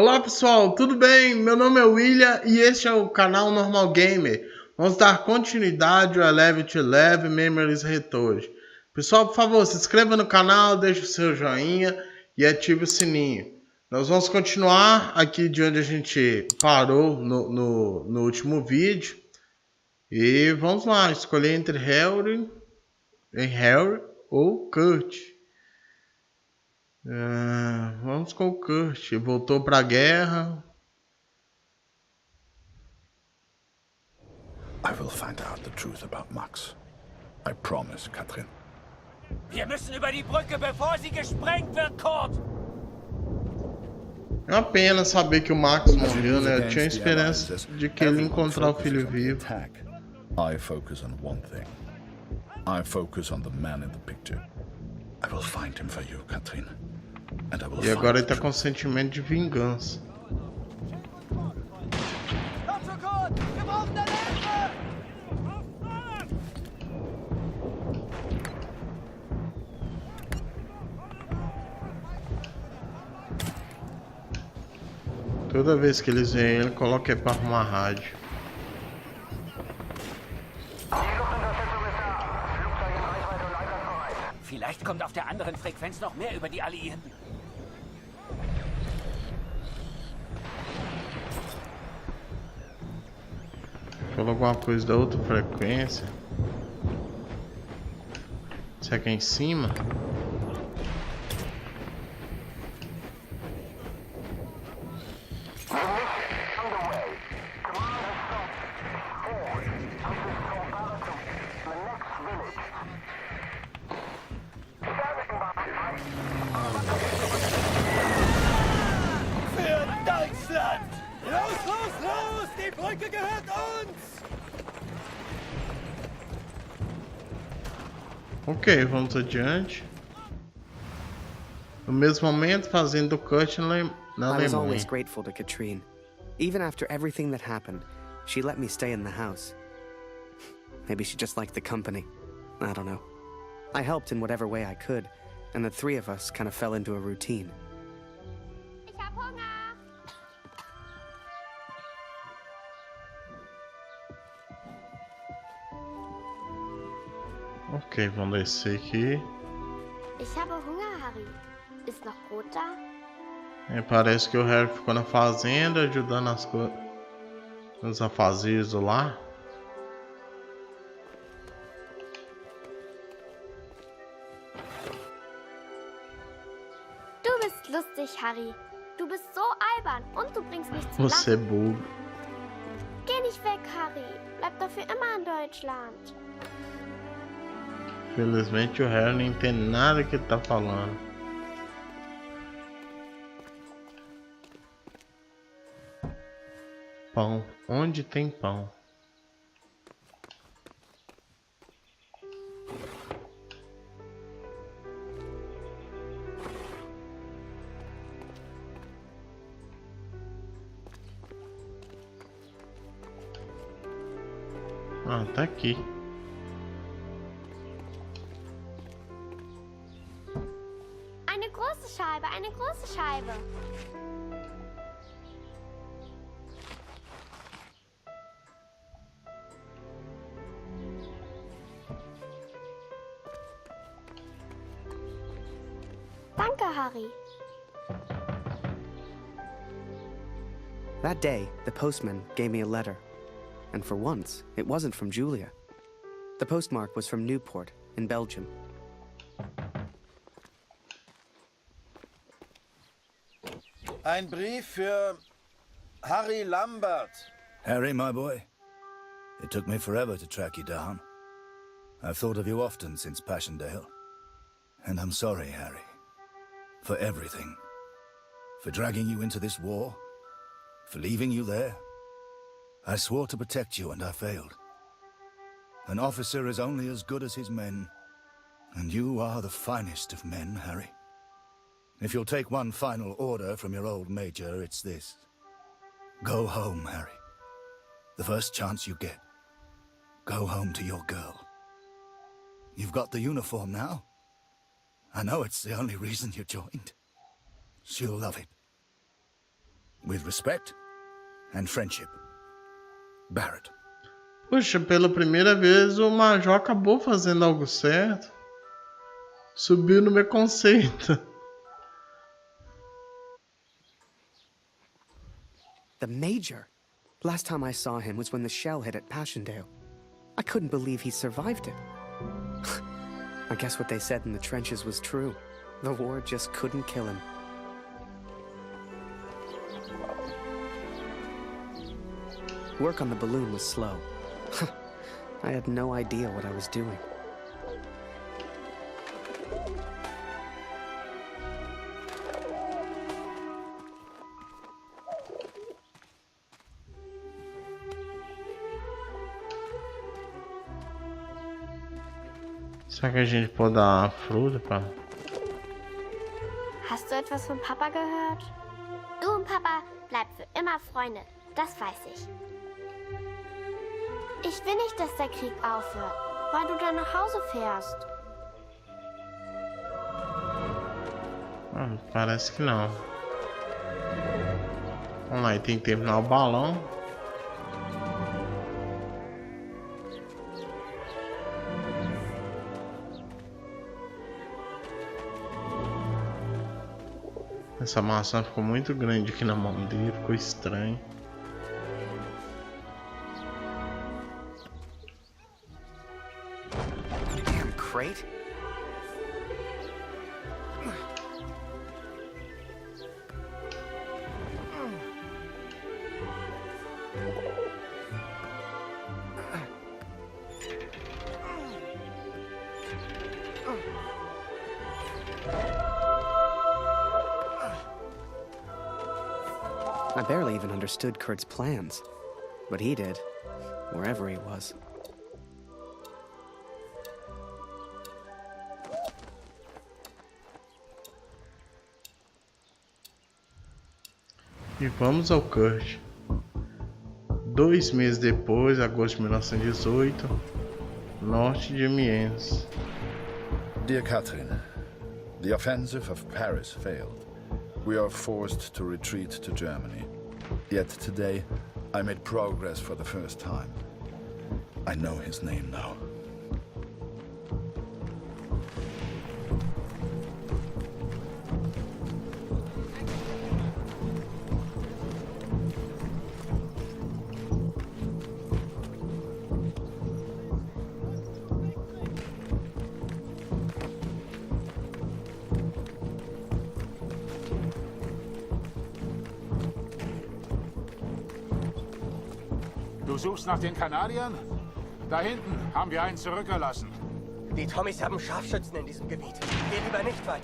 Olá pessoal, tudo bem? Meu nome é William e este é o canal Normal Gamer. Vamos dar continuidade ao Eleve to Eleve MEMORIES RETOLD. Pessoal, por favor, se inscreva no canal, deixe o seu joinha e ative o sininho. Nós vamos continuar aqui de onde a gente parou no último vídeo. E vamos lá, escolher entre Harry ou Kurt. Vamos com o Kurt. Voltou para a guerra. I will find out the truth about Max. I promise, Katrin. Wir müssen über die Brücke, bevor sie gesprengt wird, Kurt! É uma pena saber que o Max morreu, né? Eu tinha esperança de que ele encontrar o filho vivo. I focus on one thing. I focus on the man in the picture. I will find him for you, Katrin. And I will E agora ele tá com sentimento de vingança. Toda vez que eles veem ele, coloca ele pra arrumar rádio. Vielleicht kommt auf der anderen Frequenz noch mehr über die Alliierten. Falou alguma coisa da outra frequência. Será que é em cima? Ok, vamos adiante. No mesmo momento, fazendo o cut na I was always Alemanha. grateful to Katrine. Even after everything that happened, she let me stay in the house. Maybe she just liked the company. I don't know. I helped in whatever way I could, and the three of us kind of fell into a routine. Ich hab Hunger. Ok, vamos descer aqui. Ich habe Hunger, Harry. Ist noch Brot da? Parece que o Harry ficou na fazenda ajudando nos afazeres do lar. Du bist lustig, Harry. Du bist so albern und du bringst mich zum Você é Lachen. burro. Geh nicht weg, Harry. Bleib dafür immer in Deutschland. Felizmente o Harry não entende nada que ele tá falando. Pão. Onde tem pão? Ah, tá aqui. Eine große Scheibe, eine große Scheibe. Danke, Harry. That day, the postman gave me a letter. And for once, it wasn't from Julia. The postmark was from Newport, in Belgium. Ein Brief für Harry Lambert. Harry, my boy, it took me forever to track you down. I've thought of you often since Passchendaele. And I'm sorry, Harry, for everything. For dragging you into this war, for leaving you there. I swore to protect you and I failed. An officer is only as good as his men, and you are the finest of men, Harry. If you'll take one final order from your old major, it's this. Go home, Harry. The first chance you get. Go home to your girl. You've got the uniform now. I know it's the only reason you joined. She'll love it. with respect and friendship. Barrett. Puxa, pela primeira vez o Major acabou fazendo algo certo. Subiu no meu conceito. The Major? Last time I saw him was when the shell hit at Passchendaele. I couldn't believe he survived it. I guess what they said in the trenches was true. The war just couldn't kill him. Work on the balloon was slow. I had no idea what I was doing. Será que a gente pode dar uma fruta pra... Hast du etwas von Papa gehört? Du und Papa bleibt für immer Freunde, das weiß ich. Ich will nicht, dass der Krieg aufhört, weil du dann nach Hause fährst. Parece que não. Vamos lá, tem que terminar o balão. Essa maçã ficou muito grande aqui na mão dele, ficou estranho. Damn crate. I barely even understood Kurt's plans, but he did, wherever he was. E vamos ao Kurt. 2 meses depois, agosto de 1918, norte de Amiens. Dear Catherine, the offensive of Paris failed. We are forced to retreat to Germany. Yet today, I made progress for the first time. I know his name now. Du suchst nach den Kanadiern? Da hinten haben wir einen zurückgelassen. Die Tommys haben Scharfschützen in diesem Gebiet. Geh lieber nicht weit.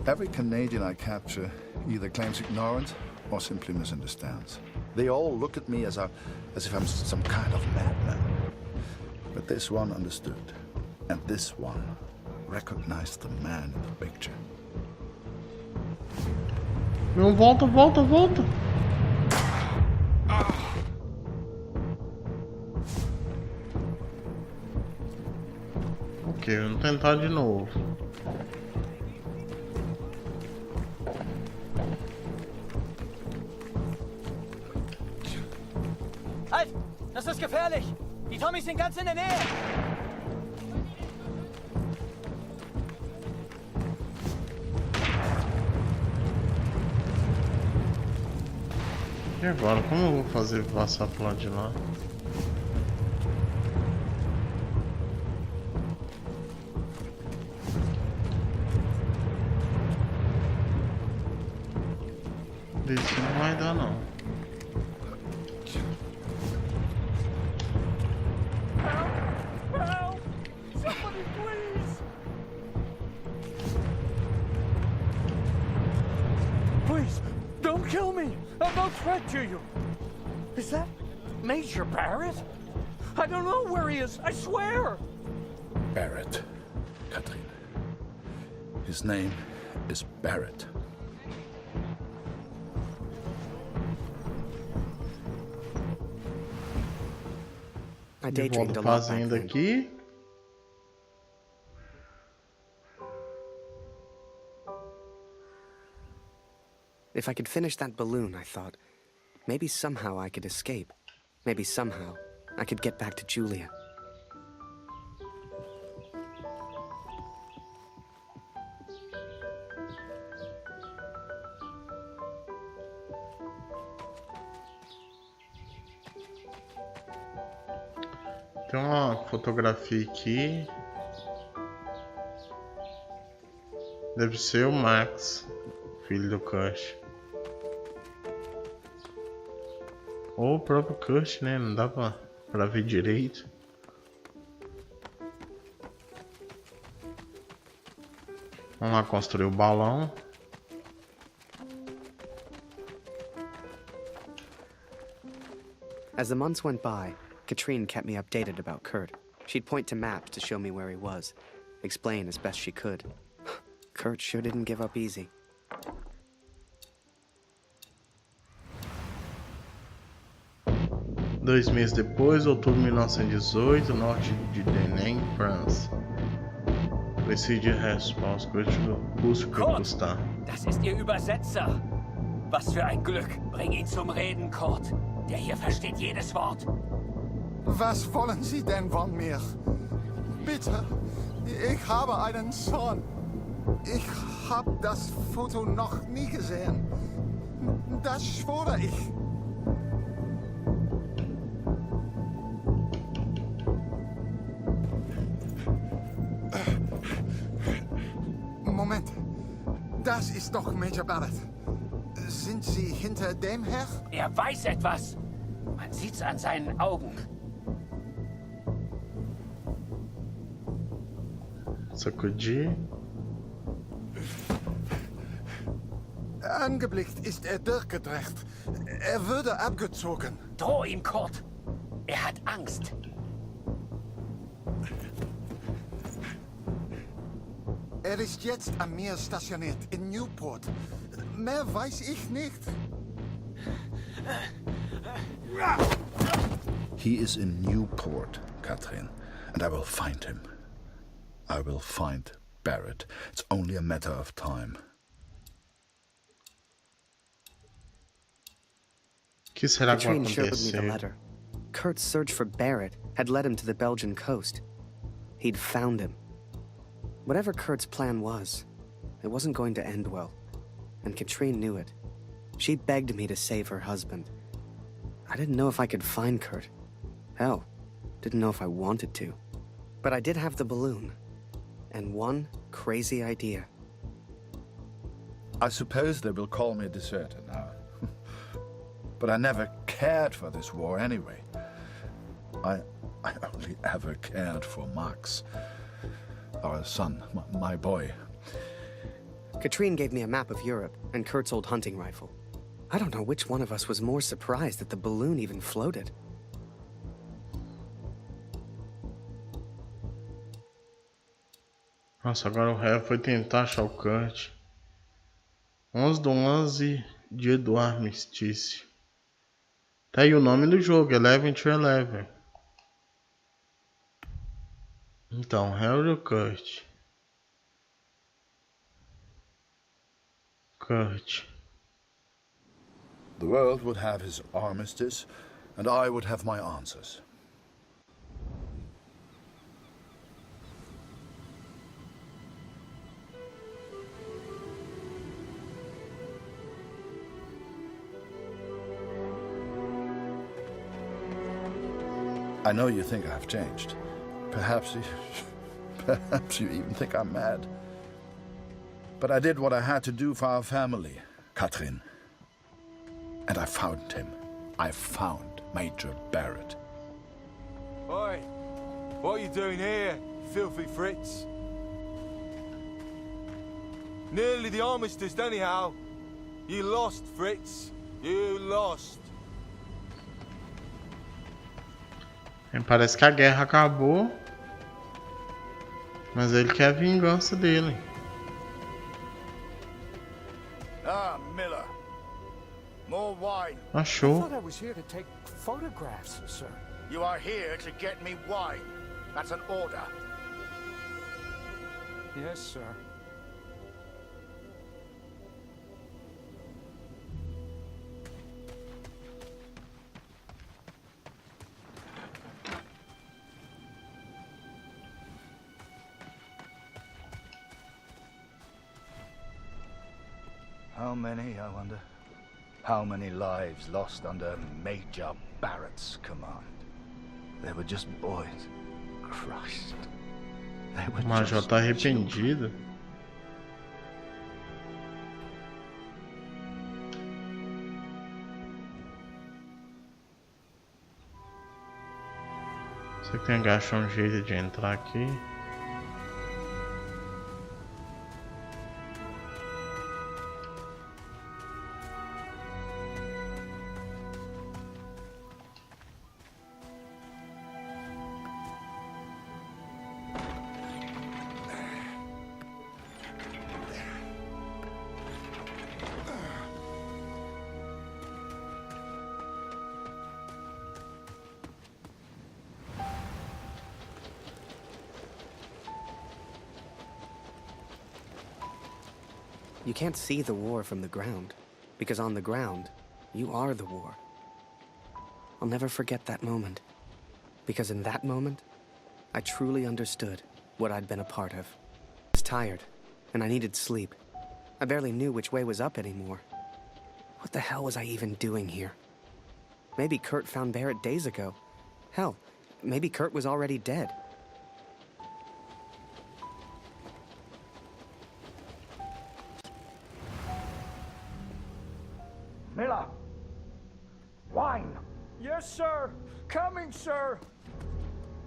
Every Canadian I capture either claims ignorance or simply misunderstands. They all look at me as if I'm some kind of madman. But this one understood, and this one recognized the man in the picture. Não, volta, volta, volta. Ok, vamos tentar de novo. Halt! Das ist gefährlich! Die Tommys sind ganz in der Nähe! E agora, como eu vou fazer passar pro lado de lá? Desse não vai dar não. Help! Somebody please! Please, don't kill me! I'm no threat to you! Is that Major Barrett? I don't know where he is, I swear! Barrett, Catherine. His name is Barrett. I De daydreamed volta a pra lot back fazenda then. aqui. If I could finish that balloon, I thought, maybe somehow I could escape. Maybe somehow I could get back to Julia. Tem uma fotografia aqui. Deve ser o Max, filho do Koch. Ou o próprio Koch, né? Não dá pra ver direito. Vamos lá construir o balão. As the months went by, Katrine kept me updated about Kurt. She'd point to maps to show me where he was, explain as best she could. Kurt sure didn't give up easy. Dois meses depois, outubro de 1918, norte de Dêem, França. Decide Response, custe que custar. Das ist Ihr Übersetzer. Was für ein Glück. Bring ihn zum Reden, Kurt. Der hier versteht jedes Wort. Was wollen Sie denn von mir? Bitte, ich habe einen Sohn. Ich habe das Foto noch nie gesehen. Das schwöre ich. Moment, das ist doch Major Barrett. Sind Sie hinter dem her? Er weiß etwas. Man sieht's an seinen Augen. Sacudir. Angeblickt ist er durchgedreht. Er würde abgezogen. Droh ihm, Kurt. Er hat Angst. Er ist jetzt am Meer stationiert, in Newport. Mehr weiß ich nicht. He is in Newport, Katrin, and I will find him. I will find Barrett. It's only a matter of time. Que será que vai Katrine shared with me the acontecer? letter. Kurt's search for Barrett had led him to the Belgian coast. He'd found him. Whatever Kurt's plan was, it wasn't going to end well. And Katrine knew it. She begged me to save her husband. I didn't know if I could find Kurt. Hell, didn't know if I wanted to. But I did have the balloon. And one crazy idea. I suppose they will call me a deserter now. But I never cared for this war anyway. I only ever cared for Max. Our son, my boy. Katrine gave me a map of Europe and Kurt's old hunting rifle. I don't know which one of us was more surprised that the balloon even floated. Nossa, agora o réu foi tentar achar o Kurt. 11/11 dia do armistício. Tá aí o nome do jogo, 11-11. Então, réu e o Kurt. Kurt. The world would have his armistice, and I would have my answers. I know you think I've changed. Perhaps you even think I'm mad. But I did what I had to do for our family, Katrin. And I found him. I found Major Barrett. Oi, what are you doing here, filthy Fritz? Nearly the armistice anyhow. You lost, Fritz. You lost. Parece que a guerra acabou, mas ele quer a vingança dele. Ah, Miller. More wine. Achou. I thought I was here to take photographs, sir. You are here to get me wine. That's an order. Yes, sir. How many, I wonder? How many lives lost under Major Barrett's command? They were just boys. Christ. They were O Major just tá arrependido. Você tem que achar um jeito de entrar aqui. You can't see the war from the ground, because on the ground, you are the war. I'll never forget that moment, because in that moment, I truly understood what I'd been a part of. I was tired, and I needed sleep. I barely knew which way was up anymore. What the hell was I even doing here? Maybe Kurt found Barrett days ago. Hell, maybe Kurt was already dead. Miller! Wine! Yes, sir! Coming, sir!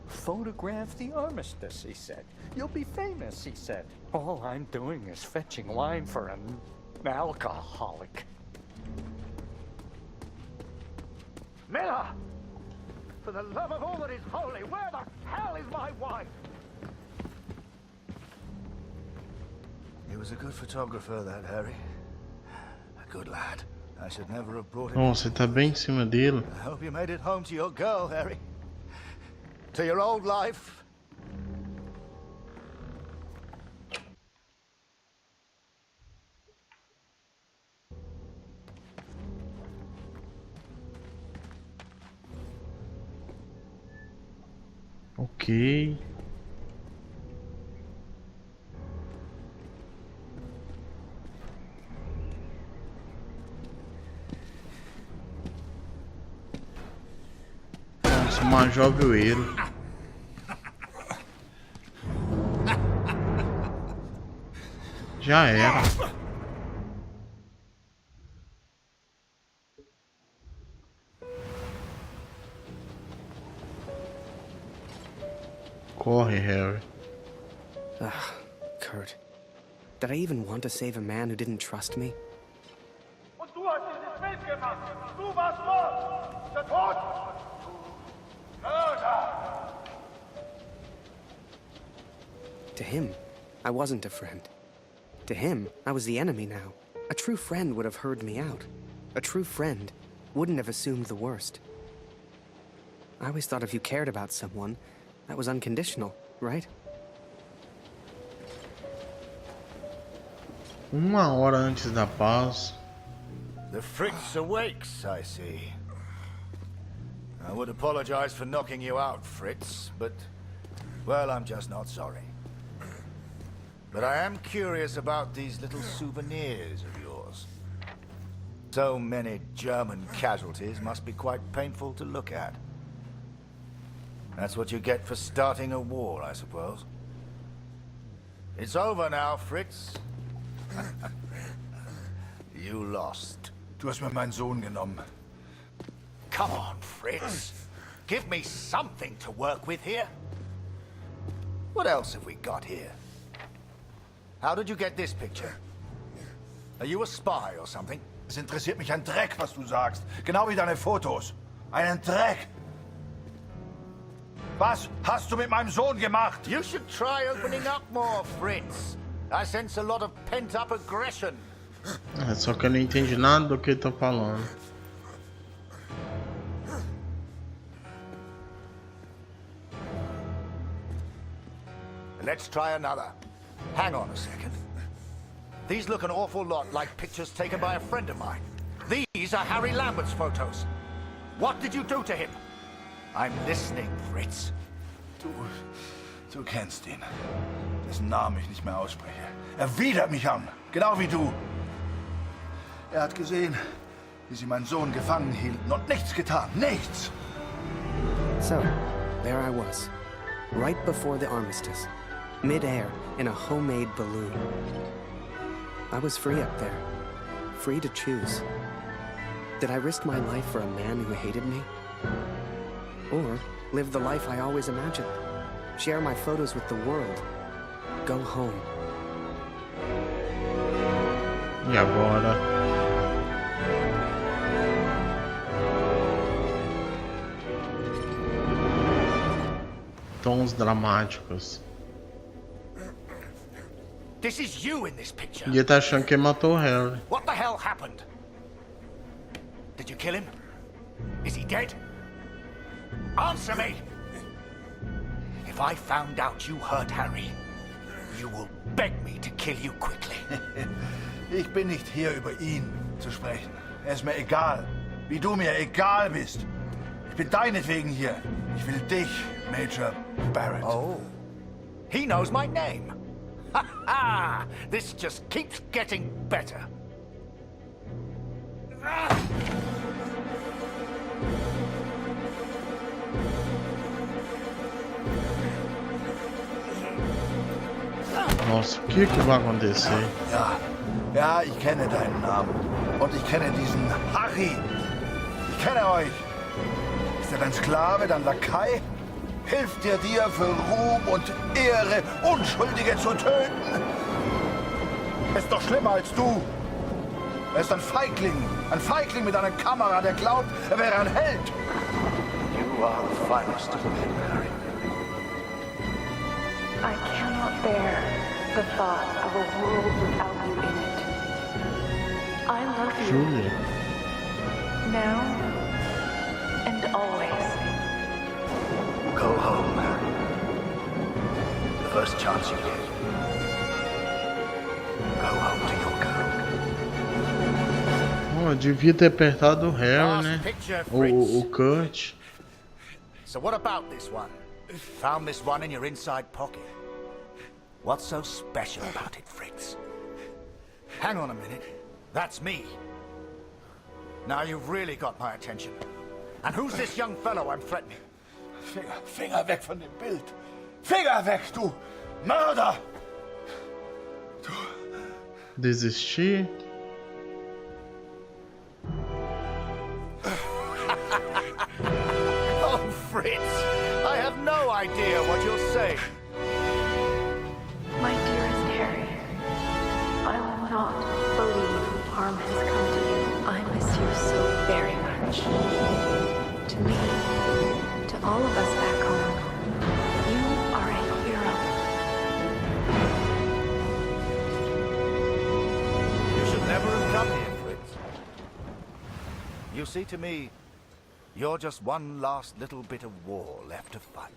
Photograph the armistice, he said. You'll be famous, he said. All I'm doing is fetching wine for an alcoholic. Miller! For the love of all that is holy, where the hell is my wife? He was a good photographer, that Harry. A good lad. I should never have brought him. Oh, você tá bem em cima dele. I hope you made it home to your girl, Harry. To your old life. Ok. Nossa, o Major viu ele. Já era. Corre, Harry. Ugh, Kurt. Did I even want to save a man who didn't trust me? Und du hast dieses Bild gemacht! Du warst Mord! Der Tod! Mörder! To him, I wasn't a friend. To him, I was the enemy now. A true friend would have heard me out. A true friend wouldn't have assumed the worst. I always thought if you cared about someone, that was unconditional, right? Uma hora antes da paz. The Fritz awakes, I see. I would apologize for knocking you out, Fritz, but, well, I'm just not sorry. But I am curious about these little souvenirs of yours. So many German casualties must be quite painful to look at. That's what you get for starting a war, I suppose. It's over now, Fritz. You lost. Du hast mir meinen Sohn genommen. Come on, Fritz. Give me something to work with here. What else have we got here? How did you get this picture? Are you a spy or something? Es interessiert mich ein Dreck, was du sagst. Genau wie deine Fotos. Einen Dreck. Was hast du mit meinem Sohn gemacht? You should try opening up more, Fritz. I sense a lot of pent-up aggression. É, só que eu não entendi nada do que ele tá falando. Let's try another. Hang on a second. These look an awful lot like pictures taken by a friend of mine. These are Harry Lambert's photos. What did you do to him? I'm listening, Fritz. Du kennst ihn. Dessen Namen ich nicht mehr ausspreche. Er widert mich an. Genau wie du. hat gesehen, wie sie meinen Sohn gefangen hielten und nichts getan. Nichts! So, there I was, right before the armistice, mid-air in a homemade balloon. I was free up there, free to choose. Did I risk my life for a man who hated me? Or live the life I always imagined? Share my photos with the world? Go home? E agora? Tons dramáticos. This is you in this picture. E ele tá achando que matou o Harry. What the hell happened? Did you kill him? Is he dead? Answer me! If I found out you hurt Harry, you will beg me to kill you quickly. Ich bin nicht hier, über ihn zu sprechen. Es ist mir egal, wie du mir egal bist. Ich bin deinetwegen hier. Ich will dich, Major Barrett. Oh, he knows my name. Ha ha! This just keeps getting better. Nossa, o que vai acontecer? Ja, ich kenne deinen Namen. Und ich kenne diesen Harry. Ich kenne euch. Ist er dein Sklave, dein Lakai? Hilft er dir für Ruhm und Ehre, Unschuldige zu töten? Er ist doch schlimmer als du. Er ist ein Feigling mit einer Kamera, der glaubt, er wäre ein Held. You are the finest of men, Harry. I cannot bear the thought of a world without you in it. I love you. Julia. Now and always. Go home, Harry. The first chance you get. Go home to your girl. Oh, devia ter apertado o Harry, né? O Kurt. So what about this one? Found this one in your inside pocket. What's so special about it, Fritz? Hang on a minute. That's me. Now you've really got my attention. And who's this young fellow I'm threatening? Finger weg von dem Bild. Finger weg, du Mörder! Desistir? Oh, Fritz, I have no idea what you're saying. My dearest Harry, I will not believe harm has come to you. I miss you so very much. To me, to all of us back home, you are a hero. You should never have come here, Fritz. You see, to me, you're just one last little bit of war left to fight.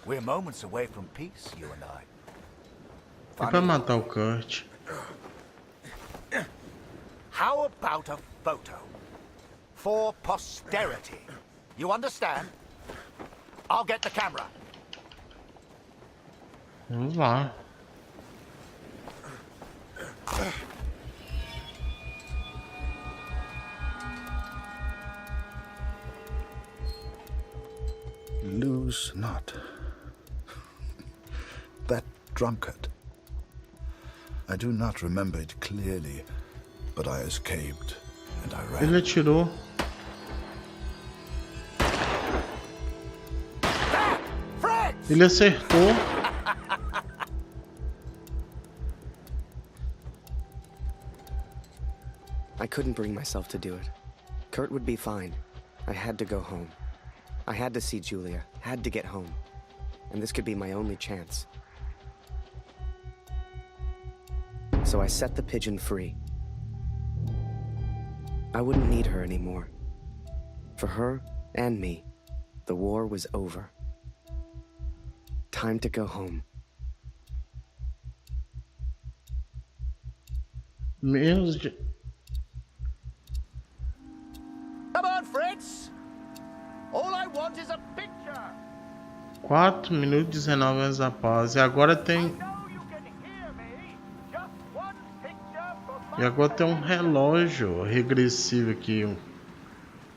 We're moments away from peace, you and I. É pra matar o Kurt. How about a photo? For posterity. You understand? I'll get the camera. Vamos lá. Lose not. That drunkard. I do not remember it clearly, but I escaped and I ran. Ele atirou. Ele acertou. I couldn't bring myself to do it. Kurt would be fine. I had to go home. I had to see Julia, had to get home. And this could be my only chance. So I set the pigeon free. I wouldn't need her anymore. For her and me, the war was over. Time to go home. Menos de... Come on, Fritz. All I want is a picture. 4 minutos e 19 após. E agora tem... E agora tem um relógio regressivo aqui.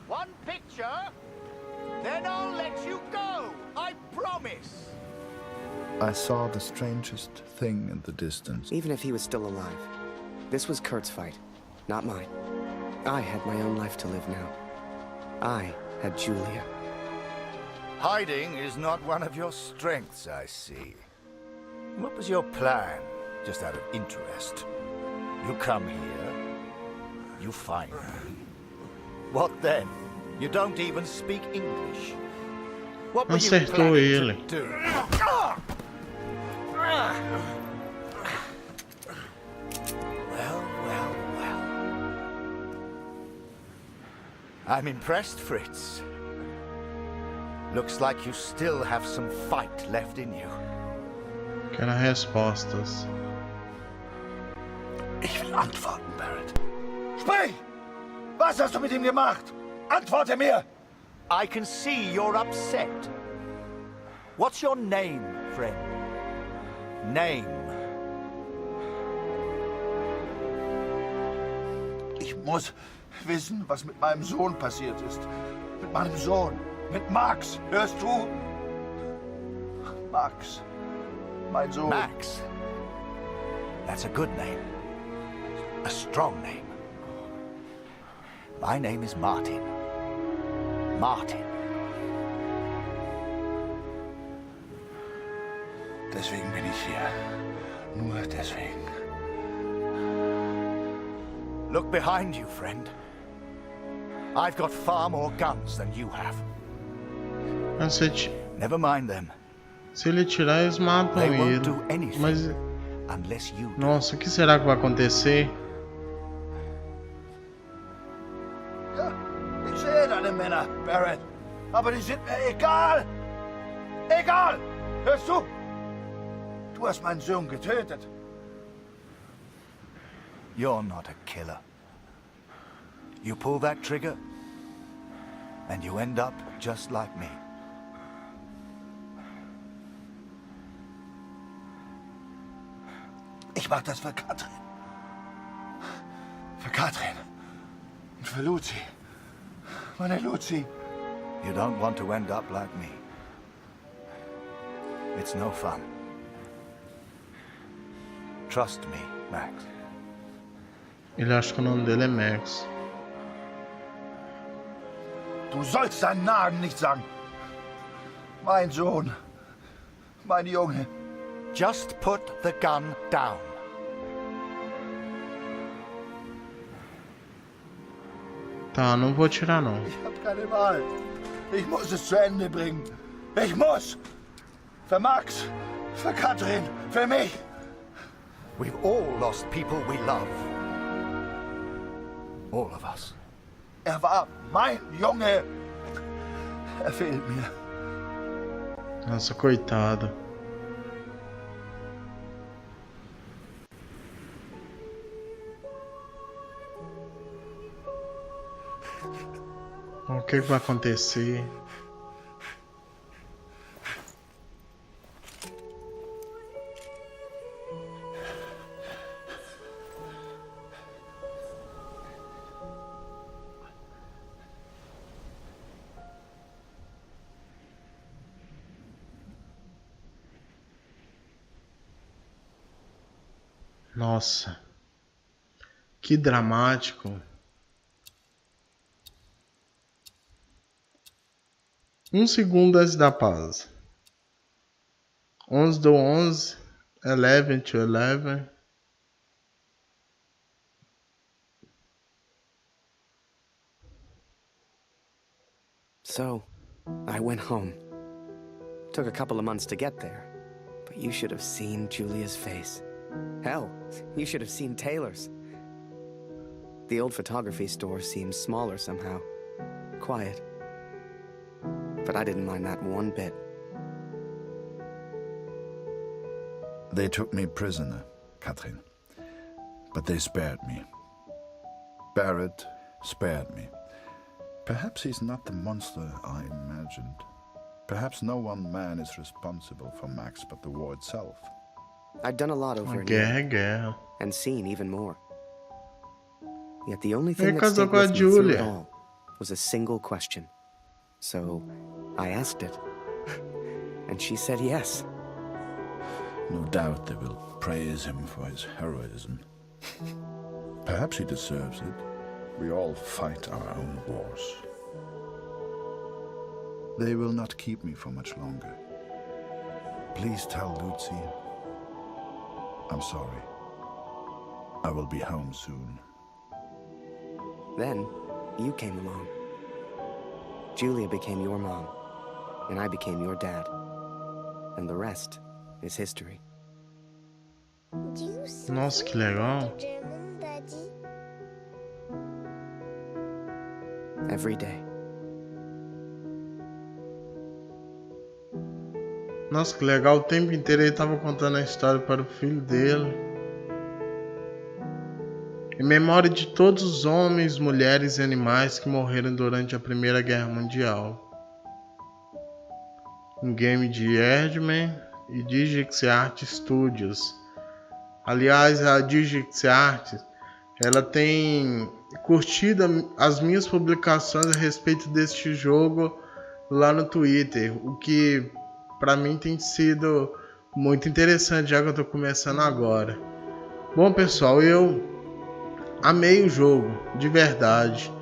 One picture, then I'll let you go. I promise. I saw the strangest thing in the distance. Even if he was still alive, this was Kurt's fight, not mine. I had my own life to live now. I had Julia. Hiding is not one of your strengths, I see. What was your plan, just out of interest? You come here, you find me. What then? You don't even speak English. What were you Acertou ele. planning to do? Well. I'm impressed, Fritz. Looks like you still have some fight left in you. Quero respostas. Ich will antworten, Barrett. Sprich! Was hast du mit ihm gemacht? Antworte mir! I can see you're upset. What's your name, friend? Name. Ich muss wissen, was mit meinem Sohn passiert ist. Mit meinem Sohn. Mit Max. Hörst du? Max. Mein Sohn. Max. That's a good name. A strong name. My name is Martin. Martin. Deswegen bin ich hier. Nur deswegen. Look behind you, friend. I've got far more guns than you have. Never mind them. Se ele tirar, eles matam They won't ele. do anything Mas, unless you do. nossa, o que será que vai acontecer? Ja, ich sehe deine Männer, Barrett. Aber die sind mir egal. Egal! Hörst du? Du hast meinen Sohn getötet. You're not a killer. You pull that trigger, and you end up just like me. Ich mach das für Katrin. Für Katrin. Und für Lucy. Meine Lucy. You don't want to end up like me. It's no fun. Trust me, Max. Ele acha que o nome dele é Max. Du sollst deinen Namen nicht sagen. Mein Sohn. Mein Junge. Just put the gun down. Tá, não vou tirar não. Ich hab keine Wahl. Ich muss es zu Ende bringen. Ich muss. Für Max. Für Katrin. Für mich. We've all lost people we love. All of us. Er war mein Junge. Er fehlt mir. Nossa, coitado. O que vai acontecer? Nossa, que dramático. 1 segundo antes da pausa. 11/11, 11/11. So, I went home. Took a couple of months to get there, but you should have seen Julia's face. Hell, you should have seen Taylor's. The old photography store seemed smaller somehow. Quiet. But I didn't mind that one bit. They took me prisoner, Katrin. But they spared me. Barrett spared me. Perhaps he's not the monster I imagined. Perhaps no one man is responsible for Max but the war itself. I'd done a lot over in Guerra, guerra. and seen even more. Yet the only Ele thing that casou stayed com a with me through it Julia. all was a single question. So I asked it, and she said yes. No doubt they will praise him for his heroism. Perhaps he deserves it. We all fight our own wars. They will not keep me for much longer. Please tell Lucy I'm sorry. I will be home soon. Then, you came along. Julia became your mom, and I became your dad. And the rest is history. Nossa, que legal. Every day. Nossa, que legal. O tempo inteiro ele estava contando a história para o filho dele. Em memória de todos os homens, mulheres e animais que morreram durante a Primeira Guerra Mundial. Um game de Erdman e Digix Art Studios. Aliás, a Digix Art, ela tem curtido as minhas publicações a respeito deste jogo lá no Twitter, o que para mim tem sido muito interessante, já que eu estou começando agora. Bom, pessoal, eu amei o jogo, de verdade.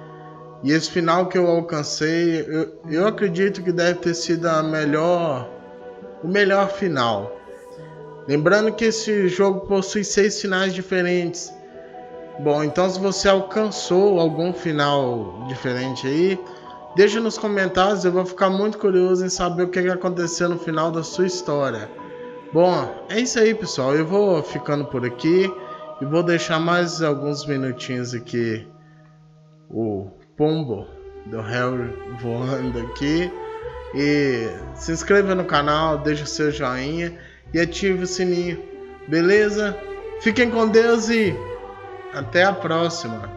E esse final que eu alcancei, eu acredito que deve ter sido o melhor final. Lembrando que esse jogo possui 6 finais diferentes. Bom, então se você alcançou algum final diferente aí, deixa nos comentários, eu vou ficar muito curioso em saber o que aconteceu no final da sua história. Bom, é isso aí, pessoal. Eu vou ficando por aqui e vou deixar mais alguns minutinhos aqui o pombo do Harry voando aqui. E se inscreva no canal, deixa o seu joinha e ative o sininho. Beleza? Fiquem com Deus e até a próxima.